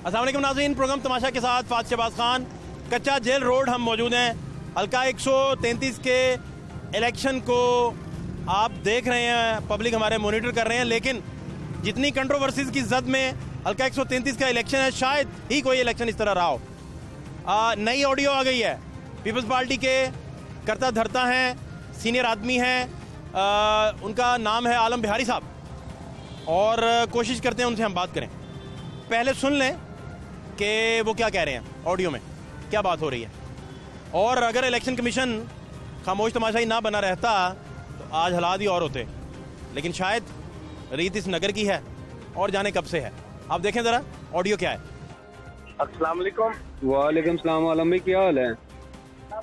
अस्सलाम वालेकुम नाज़रीन, प्रोग्राम तमाशा के साथ फात शहबाज खान, कच्चा जेल रोड हम मौजूद हैं। हल्का 133 के इलेक्शन को आप देख रहे हैं, पब्लिक हमारे मॉनिटर कर रहे हैं, लेकिन जितनी कंट्रोवर्सीज की जद में हल्का 133 का इलेक्शन है, शायद ही कोई इलेक्शन इस तरह रहा हो। नई ऑडियो आ गई है, पीपल्स पार्टी के करता धरता हैं, सीनियर आदमी हैं, उनका नाम है आलम बिहारी साहब, और कोशिश करते हैं उनसे हम बात करें। पहले सुन लें कि वो क्या कह रहे हैं, ऑडियो में क्या बात हो रही है। और अगर इलेक्शन कमीशन खामोश तमाशाई ना बना रहता तो आज हालात ही और होते, लेकिन शायद रीत इस नगर की है और जाने कब से है। आप देखें ज़रा ऑडियो क्या है। अस्सलाम वालेकुम। वालेकुम सलाम। आलम भाई क्या हाल है?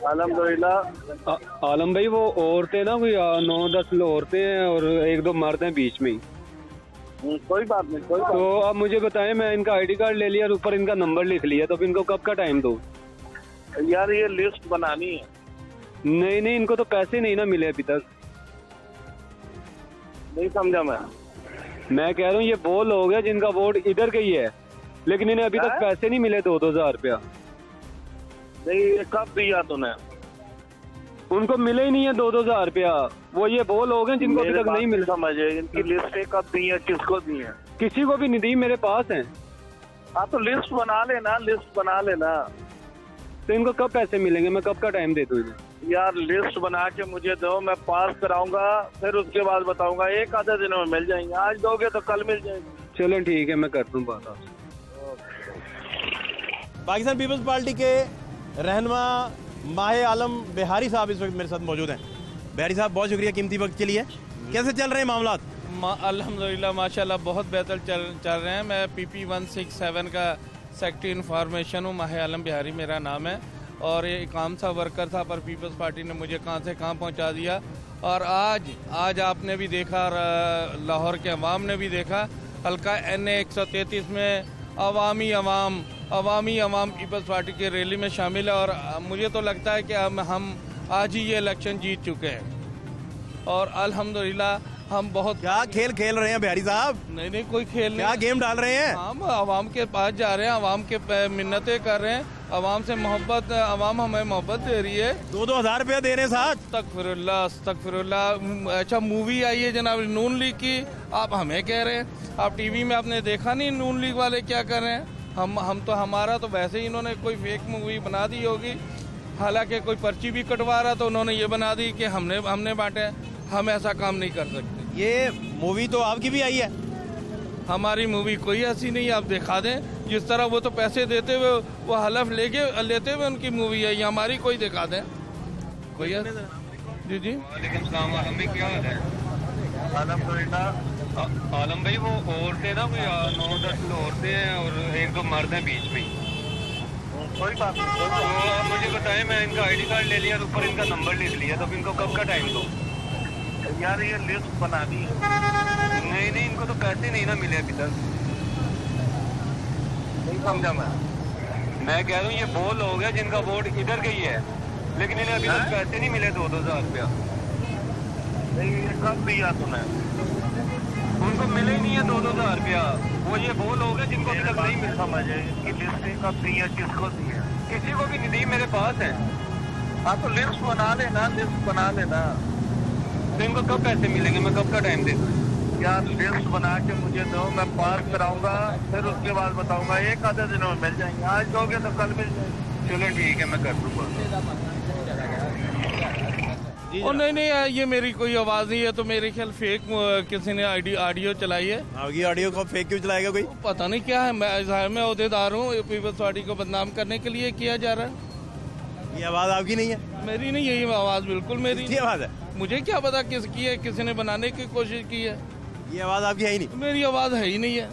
अल्हम्दुलिल्लाह। आलम भाई वो औरतें ना कोई 9-10 औरतें हैं और 1-2 मर्द हैं बीच में ही। कोई बात नहीं, कोई बात तो आप मुझे बताएं, मैं इनका आईडी कार्ड ले लिया और ऊपर इनका नंबर लिख लिया, तो अब इनको कब का टाइम दो? नहीं। यार ये लिस्ट बनानी है। नहीं, इनको तो पैसे नहीं ना मिले अभी तक। नहीं समझा मैं कह रहा हूँ ये वो लोग हैं जिनका वोट इधर का ही है, लेकिन इन्हें अभी तक पैसे नहीं मिले 2-2 हजार रुपया। नहीं, ये कब दिया तूने? उनको मिले ही नहीं है 2-2 हजार रुपया। वो लोग हैं जिनको अभी तक नहीं मिले। समझे, इनकी लिस्ट कब दी है, किसको दी है? किसी को भी नहीं दी, मेरे पास है। हाँ तो लिस्ट बना लेना, लिस्ट बना लेना। तो इनको कब पैसे मिलेंगे? मैं कब का टाइम दे दूँ इन्हें? यार लिस्ट बना के मुझे दो, मैं पास कराऊंगा, फिर उसके बाद बताऊंगा। एक आधे दिनों में मिल जाएंगे, आज दोगे तो कल मिल जाएंगे। चलो ठीक है, मैं करता हूँ बात आपसे। पाकिस्तान पीपल्स पार्टी के रहनुमा माहे आलम बिहारी साहब इस वक्त मेरे साथ मौजूद हैं। बिहारी साहब, बहुत शुक्रिया कीमती वक्त के लिए। कैसे चल रहे हैं मामलात? अल्हम्दुलिल्लाह माशाल्लाह बहुत बेहतर चल रहे हैं। मैं PP 167 का सेक्रेटरी इंफॉर्मेशन हूँ। माहे आलम बिहारी मेरा नाम है और ये एक आम सा वर्कर था, पर पीपल्स पार्टी ने मुझे कहाँ से कहाँ पहुँचा दिया। और आज आपने भी देखा और लाहौर के अवाम ने भी देखा, हल्का NA 133 में अवामी अवाम पीपल्स पार्टी की रैली में शामिल है। और मुझे तो लगता है कि हम आज ही ये इलेक्शन जीत चुके हैं और अल्हम्दुलिल्लाह हम बहुत। क्या खेल खेल रहे हैं बिहारी साहब? नहीं, कोई खेल नहीं। क्या गेम डाल रहे हैं? हम अवाम के पास जा रहे हैं, अवाम के मिन्नतें कर रहे हैं, अवाम से मोहब्बत, अवाम हमें मोहब्बत दे रही है। 2-2 हजार रुपया दे रहे हैं साथ। अस्तगफिरुल्लाह। अच्छा, मूवी आई है जनाब नून लीग की, आप हमें कह रहे हैं? आप टीवी में आपने देखा नहीं नून लीग वाले क्या कर रहे हैं? हम तो हमारा तो वैसे ही इन्होंने कोई फेक मूवी बना दी होगी, हालांकि कोई पर्ची भी कटवा रहा तो उन्होंने ये बना दी कि हमने बांटे। हम ऐसा काम नहीं कर सकते। ये मूवी तो आपकी भी आई है। हमारी मूवी कोई ऐसी नहीं, आप दिखा दें। जिस तरह वो तो पैसे देते हुए, वो हलफ लेते हुए उनकी मूवी है, ये हमारी कोई दिखा दें कोई। जी। वालेकुम सलाम। आलम भाई क्या हाल है? अल्हम्दुलिल्लाह। आलम भाई वो औरतें ना कोई 9-10 औरतें हैं और 1-2 मर्द हैं बीच में ही। कोई बात नहीं, कोई तो बात आप मुझे बताएं, मैं इनका आईडी कार्ड ले लिया और ऊपर इनका नंबर लिख लिया, तो अब इनको कब का टाइम दो? नहीं। यार ये लिस्ट बनानी है। नहीं, इनको तो पैसे नहीं ना मिले अभी तक। नहीं समझा मैं कह रहा हूँ ये वो लोग हैं जिनका वोट इधर का ही है, लेकिन इन्हें अभी तक पैसे नहीं मिले 2-2 हजार रुपया। नहीं, ये कब दिया तूने? उनको मिले ही नहीं है 2-2 हजार रुपया। वो लोग हैं जिनको अभी तक नहीं मिले। समझे, इनकी लिस्ट कब दी है, किसको दी है? किसी को भी नहीं दी, मेरे पास है। हाँ तो लिस्ट बना लेना, लिस्ट बना लेना। तो इनको कब पैसे मिलेंगे? मैं कब का टाइम दे दूँ? यार लिस्ट बना के मुझे दो, मैं पास कराऊंगा, फिर उसके बाद बताऊंगा। एक आधे दिनों में मिल जाएंगे, आज दोगे तो कल मिल जाएंगे। चलो ठीक है, मैं कर दूँगा। और नहीं, ये मेरी कोई आवाज़ नहीं है, तो मेरे ख्याल फेक किसी ने ऑडियो चलाई है। आपकी ऑडियो को फेक क्यों चलाएगा कोई? पता नहीं क्या है। मैं अहदेदार हूँ, पीपल्स पार्टी को बदनाम करने के लिए किया जा रहा है। ये आवाज आपकी नहीं है? मेरी नहीं, यही आवाज़ बिल्कुल मेरी किसकी आवाज है? मुझे क्या पता किसकी है, किसी ने बनाने की कोशिश की है। ये आवाज आपकी है ही नहीं? मेरी आवाज़ है ही नहीं है,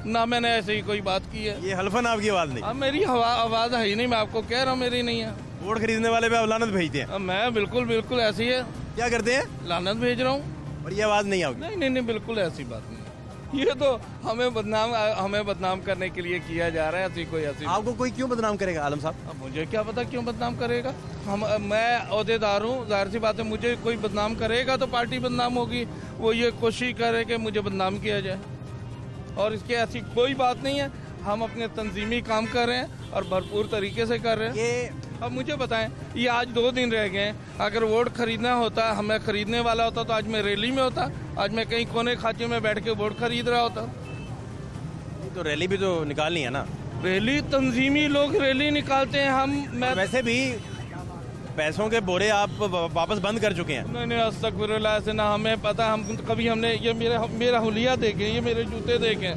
ना मैंने ऐसे ही कोई बात की है। ये हल्फन आपकी आवाज नहीं? अब मेरी आवाज़ है ही नहीं, मैं आपको कह रहा हूँ मेरी नहीं है। वोट खरीदने वाले पे आप लानत भेजते हैं? अब मैं बिल्कुल ऐसी है, क्या करते हैं? लानत भेज रहा हूँ। और ये आवाज नहीं आपकी? नहीं, बिल्कुल ऐसी बात नहीं। ये तो हमें बदनाम करने के लिए किया जा रहा है। ऐसी आपको कोई क्यों बदनाम करेगा आलम साहब? अब मुझे क्या पता क्यों बदनाम करेगा। मैं अहदेदार हूँ, जाहिर सी बात है मुझे कोई बदनाम करेगा तो पार्टी बदनाम होगी। वो ये कोशिश करे कि मुझे बदनाम किया जाए, और इसकी ऐसी कोई बात नहीं है। हम अपने तंजीमी काम कर रहे हैं और भरपूर तरीके से कर रहे हैं। ये अब मुझे बताएं, ये आज 2 दिन रह गए हैं, अगर वोट खरीदना होता, हमें खरीदने वाला होता तो आज मैं रैली में होता, आज मैं कहीं कोने खाचे में बैठ के वोट खरीद रहा होता। तो रैली भी तो निकालनी है ना। रैली तंजीमी लोग रैली निकालते हैं, मैं वैसे भी पैसों के बोरे आप वापस बंद कर चुके हैं। नहीं अस्तगफिरुल्लाह, ऐसे ना, हमें पता, हम कभी हमने ये मेरा हुलिया देखे, ये मेरे जूते देखे,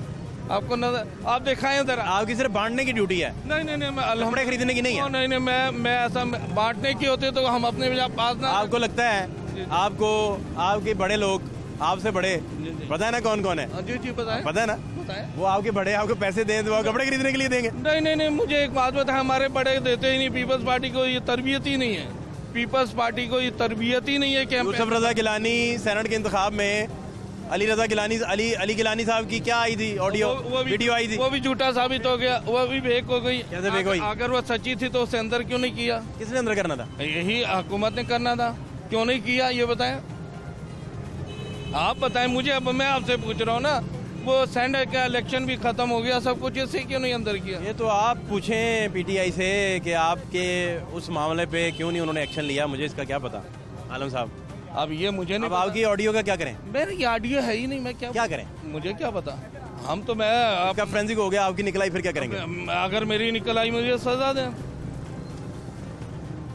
आपको नजर, आप दिखाएं इधर। आपकी सिर्फ बांटने की ड्यूटी है, नहीं मैं कपड़े खरीदने की नहीं है। नहीं मैं ऐसा बांटने की होते तो हम अपने पास ना। आपको लगता है आपको आपके बड़े लोग आपसे बड़े पता है ना कौन कौन है? जी बताएं। पता है ना, बताएं। वो आपके बड़े आपको पैसे दें तो कपड़े खरीदने के लिए देंगे। नहीं मुझे एक बात बताएं, हमारे बड़े देते ही नहीं, पीपल्स पार्टी को ये तरबियत ही नहीं है, पीपल्स पार्टी को ये तरबियत ही नहीं है कि हम यूसुफ रजा गिलानी सेनेट के इंतखाब में अली गिलानी साहब की क्या आई थी ऑडियो वीडियो आई थी, वो भी झूठा साबित हो गया, वो भी फेक हो गई। कैसे फेक हुई? अगर वो सच्ची थी तो उसे अंदर क्यों नहीं किया? किसने अंदर करना था? यही हुकूमत ने करना था, क्यों नहीं किया ये बताएं, आप बताएं मुझे। अब मैं आपसे पूछ रहा हूँ ना, वो सेंटर का इलेक्शन भी खत्म हो गया, सब कुछ, इससे क्यों नहीं अंदर किया? ये तो आप पूछें पीटीआई से कि आपके उस मामले पे क्यों नहीं उन्होंने एक्शन लिया, मुझे इसका क्या पता आलम साहब। अब ये मुझे नहीं अब आपकी ऑडियो का क्या करें? मेरी ऑडियो है ही नहीं, मैं क्या करें? मुझे क्या पता, हम तो मैं आपका फोरेंसिक हो गया, आपकी निकलाई, फिर क्या करेंगे? अगर मेरी निकल आई मुझे सजा दें,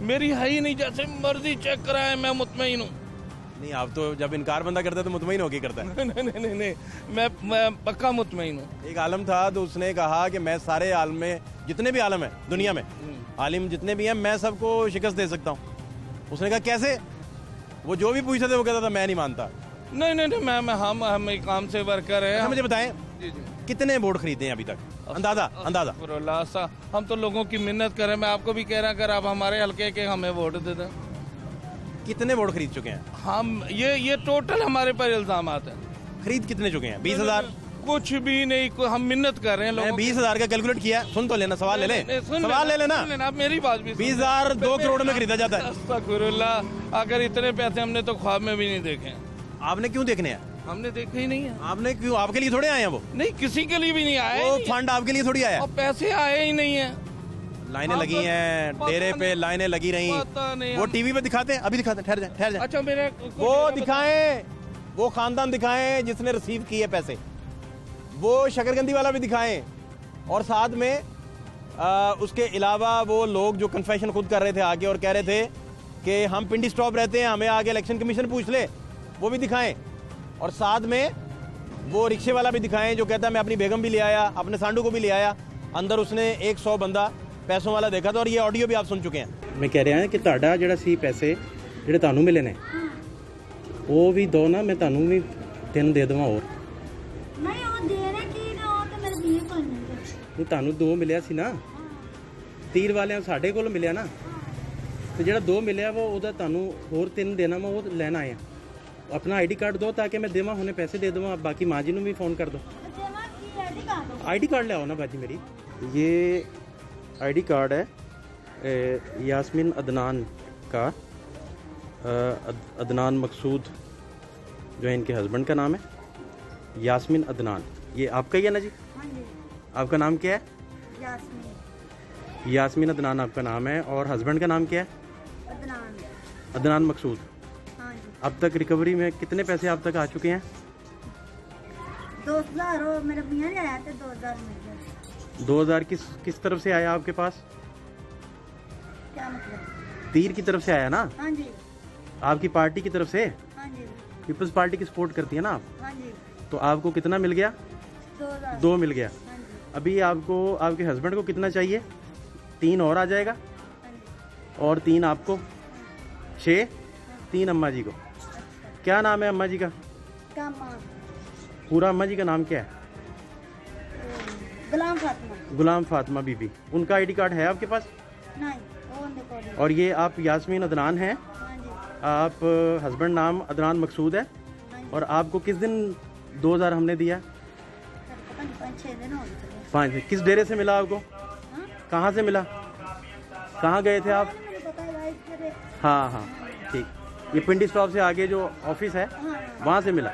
मेरी है ही नहीं, जैसे मर्जी चेक कराए, मैं मुतमईन हूँ। नहीं, आप तो जब इनकार बंदा करता है तो मुतमईन होके करता है। नहीं मैं पक्का मुतमईन हूँ। एक आलम था तो उसने कहा कि मैं सारे आलम में, जितने भी आलम है दुनिया में, आलिम जितने भी हैं, मैं सबको शिकस्त दे सकता हूँ। उसने कहा कैसे? वो जो भी पूछते थे वो कहता था मैं नहीं मानता। नहीं मैं हम एक काम से वर्कर है। मुझे बताएं कितने वोट खरीदे हैं अभी तक, अंदाजा? हम तो लोगों की मिन्नत करें, मैं आपको भी कह रहा अगर आप हमारे हल्के के हमें वोट दे दें। कितने वोट खरीद चुके हैं हम? ये टोटल हमारे पर इल्जाम आते हैं। खरीद कितने चुके हैं? 20,000? कुछ भी नहीं, हम मिन्नत कर रहे हैं लोगों। 20,000 का कैलकुलेट किया, सुन तो लेना, सवाल ले लें, सवाल ले लेना। आप मेरी बात भी, 20,000 2 करोड़ में खरीदा जाता है। अस्तगफिरुल्लाह, अगर इतने पैसे हमने तो ख्वाब में भी नहीं देखे। आपने क्यों देखने हैं? हमने देखे ही नहीं है। आपने क्यों? आपके लिए थोड़े आए हैं वो? नहीं, किसी के लिए भी नहीं आए, वो फंड आपके लिए थोड़ी आया। और पैसे आए ही नहीं है। लाइनें लगी हैं, डेरे पे लाइनें लगी रही। वो टीवी पे दिखाते हैं, अभी दिखाते हैं, ठहर जाए। अच्छा, मेरे वो दिखाएं, वो खानदान दिखाएं जिसने रिसीव किए पैसे, वो शकरकंदी वाला भी दिखाएं, और साथ में उसके अलावा वो लोग जो कन्फेशन खुद कर रहे थे आगे और कह रहे थे कि हम पिंडी स्टॉप रहते हैं, हमें आगे इलेक्शन कमीशन पूछ ले, वो भी दिखाएं। और साथ में वो रिक्शे वाला भी दिखाएं जो कहता है मैं अपनी बेगम भी ले आया, अपने सांडू को भी ले आया, अंदर उसने 100 बंदा पैसों वाला देखा था। और ये ऑडियो भी आप सुन चुके हैं। मैं कह रहा कि ਤੁਹਾਡਾ ਜਿਹੜਾ ਸੀ ਪੈਸੇ ਜਿਹੜੇ ਤੁਹਾਨੂੰ ਮਿਲੇ ਨੇ ਉਹ ਵੀ ਦੋ ਨਾ, ਮੈਂ ਤੁਹਾਨੂੰ ਵੀ 3 ਦੇ ਦੇਵਾਂ ਹੋਰ। ਨਹੀਂ ਉਹ ਦੇ ਰਹੇ ਕੀ ਨੇ, ਉਹ ਤੇ ਮੇਰੇ ਵੀਰ ਕੋਲ ਨਹੀਂ। ਨਹੀਂ, ਤੁਹਾਨੂੰ 2 ਮਿਲਿਆ ਸੀ ਨਾ, ਤੀਰ ਵਾਲਿਆਂ ਸਾਡੇ ਕੋਲ ਮਿਲਿਆ ਨਾ, ਤੇ ਜਿਹੜਾ 2 ਮਿਲਿਆ ਵਾ ਉਹਦਾ ਤੁਹਾਨੂੰ ਹੋਰ 3 ਦੇਣਾ, ਮੈਂ ਉਹ ਲੈਣ ਆਇਆ। अपना आईडी कार्ड दो ताकि मैं देवा होने पैसे दे दूँ, बाकी माँ जी ने भी फ़ोन कर दो। आईडी कार्ड ले आओ ना बाजी मेरी। ये आईडी कार्ड है यास्मीन अदनान का, अदनान मकसूद जो है इनके हस्बैंड का नाम है, यास्मीन अदनान। ये आपका ही है ना जी? हाँ जी। आपका नाम क्या है? यास्मीन। यास्मीन अदनान आपका नाम है, और हस्बैंड का नाम क्या है? अदनान। अदनान मकसूद। अब तक रिकवरी में कितने पैसे आप तक आ चुके हैं? 2,000 वो मेरे मियाँ ने आया थे, 2,000 मिल गए। 2,000 किस तरफ से आया आपके पास? क्या मतलब? तीर की तरफ से आया ना? हाँ जी। आपकी पार्टी की तरफ से? हाँ जी। पीपल्स पार्टी की सपोर्ट करती है ना आप? हाँ जी। तो आपको कितना मिल गया? 2,000। 2 मिल गया। हाँ जी। अभी आपको आपके हस्बैंड को कितना चाहिए? 3 और आ जाएगा, हाँ जी। और 3 आपको, 6, 3 अम्मा जी को। क्या नाम है अम्मा जी का? कामा। पूरा अम्मा जी का नाम क्या है? गुलाम फातिमा। गुलाम फातिमा बीबी। उनका आईडी कार्ड है आपके पास? नहीं, वो उनके कोल है। और ये आप यास्मीन अदनान हैं, हाँ जी। आप हस्बैंड नाम अदनान मकसूद है, हाँ जी। और आपको किस दिन 2,000 हमने दिया? पता नहीं, 5-6 दिन हो गए। 5 दिन। किस डेरे से मिला आपको? हाँ? कहाँ से मिला? कहाँ गए थे आप? मुझे पता है भाई, फिर हाँ, ठीक। ये पिंडी स्टॉप से आगे जो ऑफिस है हाँ। वहाँ से मिला,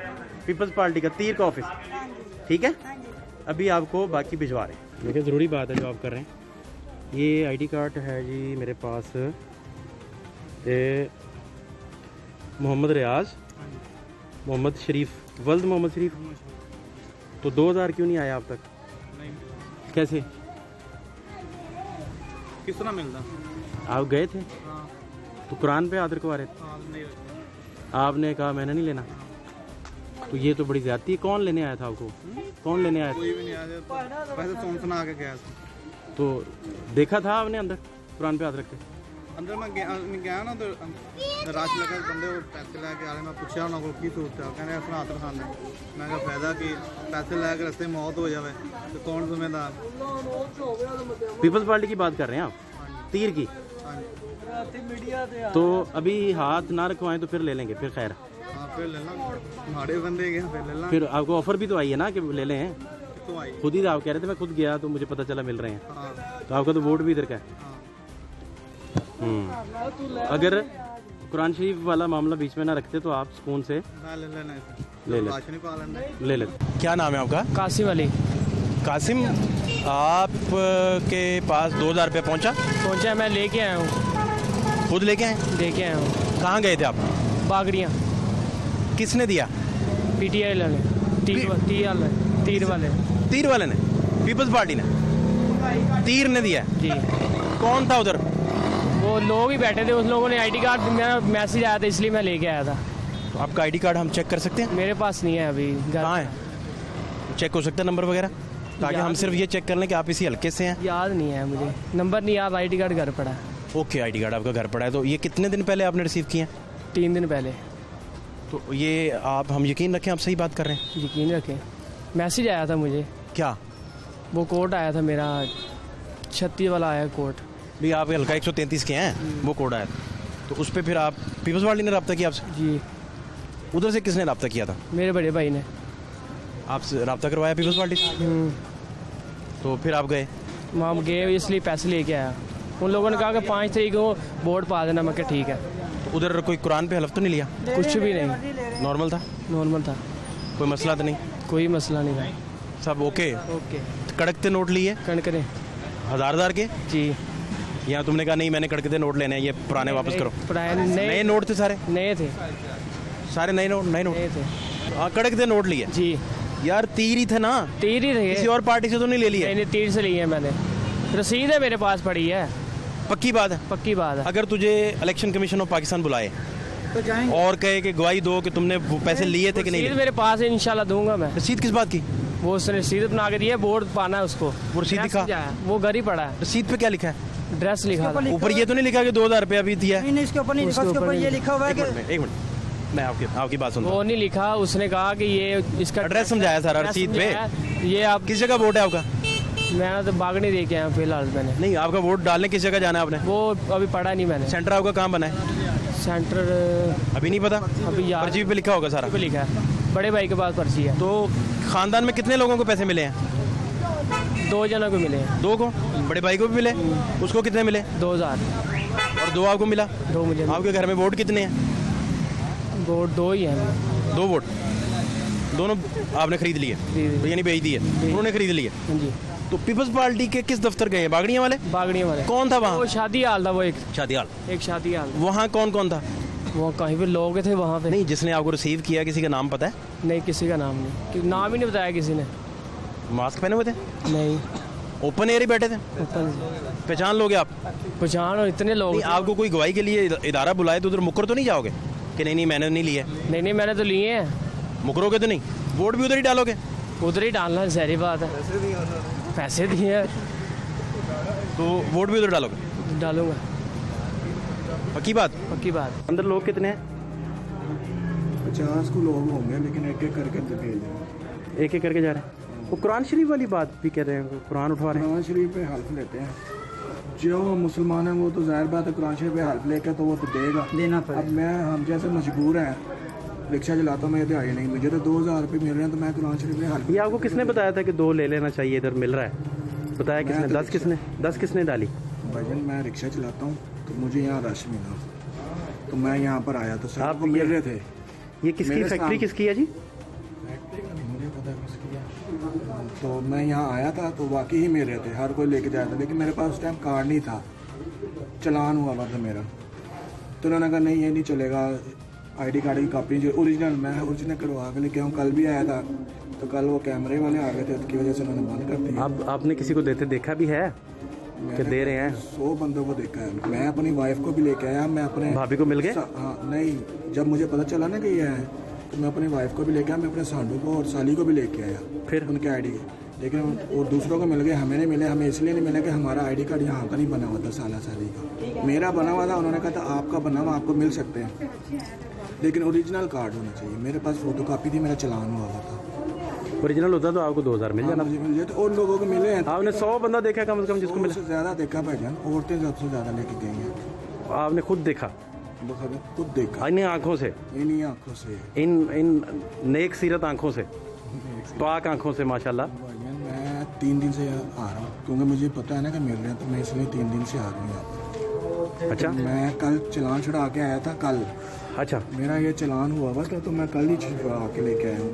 पीपल्स पार्टी का तीर का ऑफिस, हाँ जी। ठीक है? हाँ जी। अभी आपको बाकी भिजवा रहे हैं। देखिए ज़रूरी बात है जो आप कर रहे हैं। ये आईडी कार्ड है जी मेरे पास, ये मोहम्मद रियाज, मोहम्मद शरीफ, वल्द मोहम्मद शरीफ। तो 2000 क्यों नहीं आया आप तक? नहीं, कैसे? किस तरह मिलता? आप गए थे हाँ, तो कुरान पे हाथ रखवा रहे थे, हाँ, नहीं आपने कहा मैंने नहीं लेना। तो ये तो बड़ी ज्यादती है। कौन लेने आया था आपको? कौन लेने आया था? कोई भी नहीं आया, पैसे सुना के गया। तो देखा था आपने अंदर कुरान पे हाथ रख के? अंदर मैं गया ना तो राश लगा बंदे वो पैसे लेके आ रहे, मैं पूछा उन्होंने को की सूरत है, कहने अपना हाथ रखाना है। मैं कहा फायदा कि पैसे लेके रस्ते मौत हो जाए तो कौन जिम्मेदार? पीपल्स पार्टी की बात कर रहे हैं आप, तीर की? तो अभी हाथ ना रखवाएं तो फिर ले लेंगे, फिर खैर। हाँ फिर ले ला, हमारे बंदे गए फिर ले ला। फिर आपको ऑफर भी तो आई है ना कि ले लें? तो आई। खुद ही आप कह रहे थे मैं खुद गया तो मुझे पता चला मिल रहे हैं। हाँ, तो आपका तो वोट भी इधर का है। हाँ। अगर कुरान शरीफ वाला मामला बीच में ना रखते तो आप सुकून से मैं ले लेना ले ले लाश नहीं पा लेना। ले लेते। क्या नाम है आपका? कासिम अली। कासिम, आप के पास 2000 रुपये पहुंचा, मैं लेके आया हूँ, खुद लेके आए? लेके आया हूँ। कहाँ गए थे आप? बागड़ियाँ। किसने दिया? PTI वाले, तीर वाले। तीर वाले ने? पीपल्स पार्टी ने? तीर ने दिया? जी। कौन था उधर? वो लोग ही बैठे थे, उस लोगों ने आईडी कार्ड, मेरा मैसेज आया था इसलिए मैं लेके आया था। तो आपका आईडी कार्ड हम चेक कर सकते हैं? मेरे पास नहीं है अभी। कहाँ है? चेक हो सकता है नंबर वगैरह, ताकि हम सिर्फ ये चेक कर लें कि आप इसी हल्के से हैं। याद नहीं है मुझे, नंबर नहीं याद, आईडी कार्ड घर पड़ा है। ओके, आईडी कार्ड आपका घर पड़ा है। तो ये कितने दिन पहले आपने रिसीव किया? 3 दिन पहले। तो ये आप, हम यकीन रखें आप सही बात कर रहे हैं? यकीन रखें, मैसेज आया था मुझे। क्या? वो कोड आया था मेरा, 36 वाला आया कोड। भी आप हल्का 133 के हैं, वो कोड आया था। तो उस पर फिर आप पीपल्स पार्टी ने रब्ता किया आपसे? जी। उधर से किसने रब्ता किया था? मेरे बड़े भाई ने। आपसे रब्ता करवाया पीपल्स पार्टी से? तो फिर आप गए? वहाँ गए इसलिए पैसे लेके आया। उन लोगों ने कहा कि 5 तारीख को वोट पा देना। मैं कहा ठीक है। तो उधर कोई कुरान पे हलफ तो नहीं लिया? कुछ भी नहीं, नॉर्मल था? नॉर्मल था, कोई मसला तो नहीं? कोई मसला नहीं था। सब ओके? ओके। कड़कते नोट लिए? कणकरे। 1000 के? जी। या तुमने कहा नहीं मैंने कड़कते नोट लेने हैं, ये पुराने वापस करो? नए नोट थे सारे? नए थे सारे नए नोट? नए नोट थे। हाँ, कड़कते नोट लिए? जी। यार तीर ही थे ना? तीर ही थे। किसी और पार्टी से तो नहीं ले लिए? नहीं, तीर से लिए हैं मैंने, रसीद है मेरे पास पड़ी है। पक्की बात है? पक्की बात है। अगर तुझे इलेक्शन कमीशन ऑफ पाकिस्तान बुलाए तो जाएंगे और कहे कि गवाही दो कि तुमने वो पैसे लिए थे कि नहीं रसीद लिए? मेरे पास है, इंशाल्लाह दूंगा मैं। रसीद किस बात की? वो उसने रसीद बना के दी है, वोट पाना है उसको। वो रसीद ड्रेस दिखा? वो घर ही पड़ा है। रसीद पे क्या लिखा है? ड्रेस लिखा था। ऊपर ये तो नहीं लिखा कि 2000 रुपया भी दिया है? नहीं, इसके ऊपर नहीं लिखा, उसके ऊपर ये लिखा हुआ है कि एक मिनट, मैं आपकी बात सुनता वो हूँ। नहीं लिखा, उसने कहा कि ये इसका एड्रेस समझाया सारा एड्रेस रसीद पे? समझाया। ये आप किस जगह वोट है आपका? मैं तो बागड़ी दे के आया फिलहाल। मैंने नहीं, आपका वोट डालने किस जगह जाना है आपने? वो अभी पढ़ा नहीं मैंने। सेंटर आपका कहाँ बना है? सेंटर अभी नहीं पता? अभी याद पर्ची पे लिखा होगा सारा? पे लिखा है, बड़े भाई के पास पर्ची है। तो खानदान में कितने लोगों को पैसे मिले हैं? 2 जनों को मिले हैं। 2 को? बड़े भाई को भी मिले? उसको कितने मिले? 2000। और 2 आपको मिला? 2 मुझे। आपके घर में वोट कितने हैं? वोट 2 ही हैं। 2 वोट? दोनों आपने खरीद लिए? तो यानी बेच दिए? उन्होंने खरीद लिए? हाँ जी। तो पीपल्स पार्टी के किस दफ्तर गए? बागड़ियाँ वाले? बागड़ियाँ वाले। कौन था वहाँ? वो शादी हाल था, वो एक शादी हाल? शादी हाल। वहाँ कौन कौन था? वो कहीं पे लोग थे वहाँ पे। नहीं, जिसने आपको रिसीव किया किसी का नाम पता है? नहीं, किसी का नाम नहीं, नाम ही नहीं बताया किसी ने। मास्क पहने हुए थे? नहीं, ओपन एयर ही बैठे थे? पहचान लोगे आप? पहचान, और इतने लोग। आपको कोई गवाही के लिए इदारा बुलाए तो उधर मुकर तो नहीं जाओगे कि नहीं मैंने नहीं लिए? नहीं, मैंने तो लिए हैं। मुकरोगे तो नहीं? वोट भी उधर ही डालोगे? उधर ही डालना है, सारी बात है। पैसे दिए हैं तो वोट भी उधर डालोगे? डालूंगा। पक्की बात? पक्की बात। अंदर लोग कितने हैं? 50 को लोग होंगे, लेकिन एक एक करके तो भेज देंगे। एक एक करके जा रहे हैं। वो कुरान शरीफ वाली बात भी कह रहे हैं, कुरान उठवा रहे हैं। कुरान शरीफ पे हल्फ लेते हैं, जो मुसलमान है वो तो जाहिर बात है कुरान शरीफ पे हल्फ लेकर तो वो तो देगा, देना पड़ेगा। अब मैं, हम जैसे मजबूर हैं, रिक्शा चलाता हूँ, मैं दिहाड़ी नहीं, मुझे तो 2000 रुपये मिल रहे हैं, तो मैं कुरान शरीफ पे हल्फ। ये आपको किसने बताया था कि 2 ले लेना चाहिए, इधर मिल रहा है? बताया किसने? 10 किसने डाली? भाईजान मैं रिक्शा चलाता हूँ तो मुझे यहाँ रश मिला, तो मैं यहाँ पर आया तो आप सब वो मिल रहे थे। ये किसकी मेरे फैक्ट्री सामने। किसकी है जी? मुझे पता है किसकी है। तो मैं यहाँ आया था तो वाकई ही मेरे थे, हर कोई लेके जाया था, लेकिन मेरे पास उस टाइम कार्ड नहीं था, चलान हुआ था मेरा। तो उन्होंने कहा नहीं ये नहीं चलेगा, आईडी कार्ड की कॉपी जो ओरिजिनल, मैं ओरिजिनल करवा के लेके आऊँ। कल भी आया था तो कल वो कैमरे वाले आ गए थे, उसकी वजह से उन्होंने बंद कर दिया। अब आपने किसी को देते देखा भी है कि दे रहे हैं? 100 बंदों को देखा है। मैं अपनी वाइफ को भी लेके आया, मैं अपने भाभी को मिल गए? हाँ नहीं, जब मुझे पता चला ना कि ये है तो मैं अपनी वाइफ को भी लेके आया, मैं अपने सांडू को और साली को भी लेके आया, फिर उनके आईडी। लेकिन वो दूसरों को मिल गए, हमें नहीं मिले। हमें इसलिए नहीं मिला कि हमारा आईडी कार्ड यहाँ का नहीं बना हुआ था, साला साली का मेरा बना हुआ था। उन्होंने कहा था आपका बना हुआ, आपको मिल सकते हैं, लेकिन ओरिजिनल कार्ड होना चाहिए। मेरे पास फोटो कापी थी, मेरा चलान हुआ था। ओरिजिनल होता तो आपको 2000 मिल जाना। मुझे मिल जाए तो और लोगों को मिले हैं। आपने 100 बंदा देखा कम से कम जिसको मिला? उससे ज़्यादा देखा भाईजान, औरतें सबसे ज़्यादा लेके गई हैं। आपने खुद देखा? खुद देखा, इन आंखों से, इन्हीं आंखों से, इन नेक सीरत आंखों से, पाक आंखों से माशाल्लाह। भाईजान मैं 3 दिन से आ रहा हूँ, क्योंकि मुझे पता है ना कि मिल रहे हैं, तो मैं इसलिए 3 दिन से आ रहा हूँ यहाँ पर। अच्छा, मैं कल चलान छुड़ा के आया था कल। अच्छा, मेरा ये चलान हुआ बस, तो मैं कल ही छुड़ा के लेके आया हूँ।